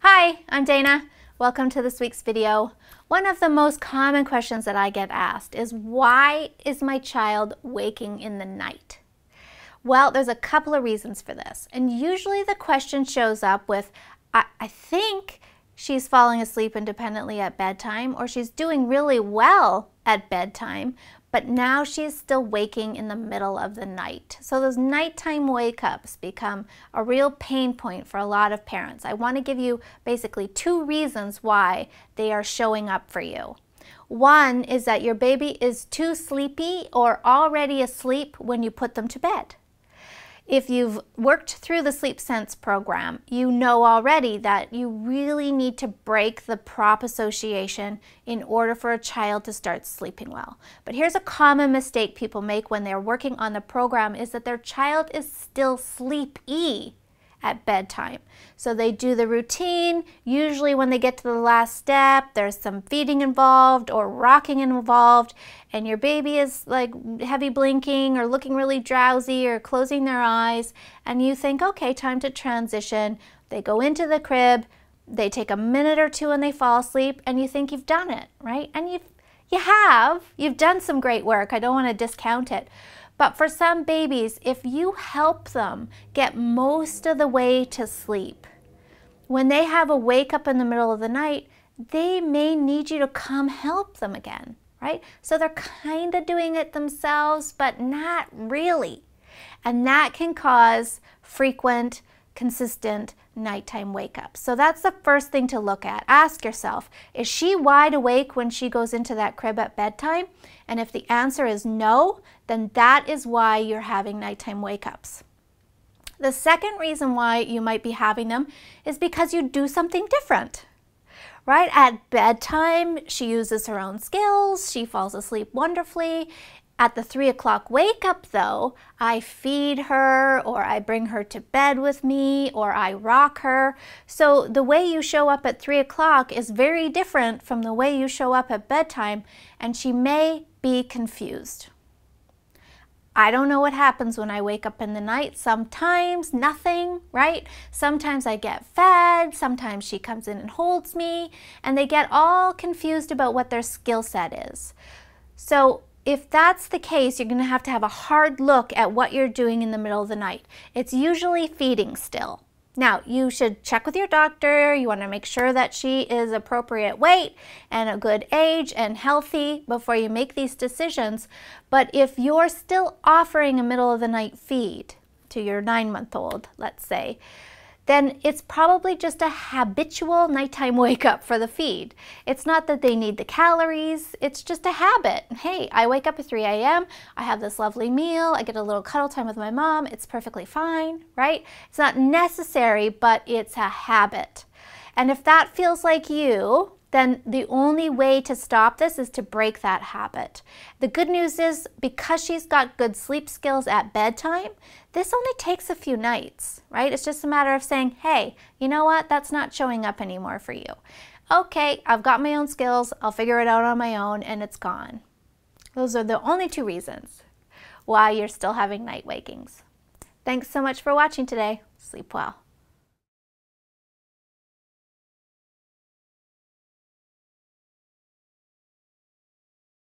Hi, I'm Dana. Welcome to this week's video. One of the most common questions that I get asked is, why is my child waking in the night? Well, there's a couple of reasons for this. And usually the question shows up with, I think she's falling asleep independently at bedtime, or she's doing really well at bedtime, but now she's still waking in the middle of the night. So those nighttime wake-ups become a real pain point for a lot of parents. I want to give you basically two reasons why they are showing up for you. One is that your baby is too sleepy or already asleep when you put them to bed. If you've worked through the Sleep Sense program, you know already that you really need to break the prop association in order for a child to start sleeping well. But here's a common mistake people make when they're working on the program, is that their child is still sleepy at bedtime. So they do the routine. Usually when they get to the last step, there's some feeding involved or rocking involved, and your baby is like heavy blinking or looking really drowsy or closing their eyes, and you think, okay, time to transition. They go into the crib, they take a minute or two and they fall asleep, and you think you've done it, right? And you've done some great work. I don't want to discount it. But for some babies, if you help them get most of the way to sleep, when they have a wake up in the middle of the night, they may need you to come help them again, right? So they're kind of doing it themselves, but not really. And that can cause frequent, consistent nighttime wake-ups. So that's the first thing to look at. Ask yourself, is she wide awake when she goes into that crib at bedtime? And if the answer is no, then that is why you're having nighttime wake-ups. The second reason why you might be having them is because you do something different. Right? At bedtime, she uses her own skills, she falls asleep wonderfully. At the 3 o'clock wake up though, I feed her, or I bring her to bed with me, or I rock her. So the way you show up at 3 o'clock is very different from the way you show up at bedtime, and she may be confused. I don't know what happens when I wake up in the night. Sometimes nothing, right? Sometimes I get fed, sometimes she comes in and holds me, and they get all confused about what their skill set is. So if that's the case, you're going to have a hard look at what you're doing in the middle of the night. It's usually feeding still. Now, you should check with your doctor. You want to make sure that she is appropriate weight and a good age and healthy before you make these decisions. But if you're still offering a middle of the night feed to your 9-month-old, let's say, then it's probably just a habitual nighttime wake up for the feed. It's not that they need the calories, it's just a habit. Hey, I wake up at 3 a.m., I have this lovely meal, I get a little cuddle time with my mom, it's perfectly fine, right? It's not necessary, but it's a habit. And if that feels like you, then the only way to stop this is to break that habit. The good news is, because she's got good sleep skills at bedtime, this only takes a few nights, right? It's just a matter of saying, hey, you know what? That's not showing up anymore for you. Okay, I've got my own skills, I'll figure it out on my own, and it's gone. Those are the only two reasons why you're still having night wakings. Thanks so much for watching today. Sleep well.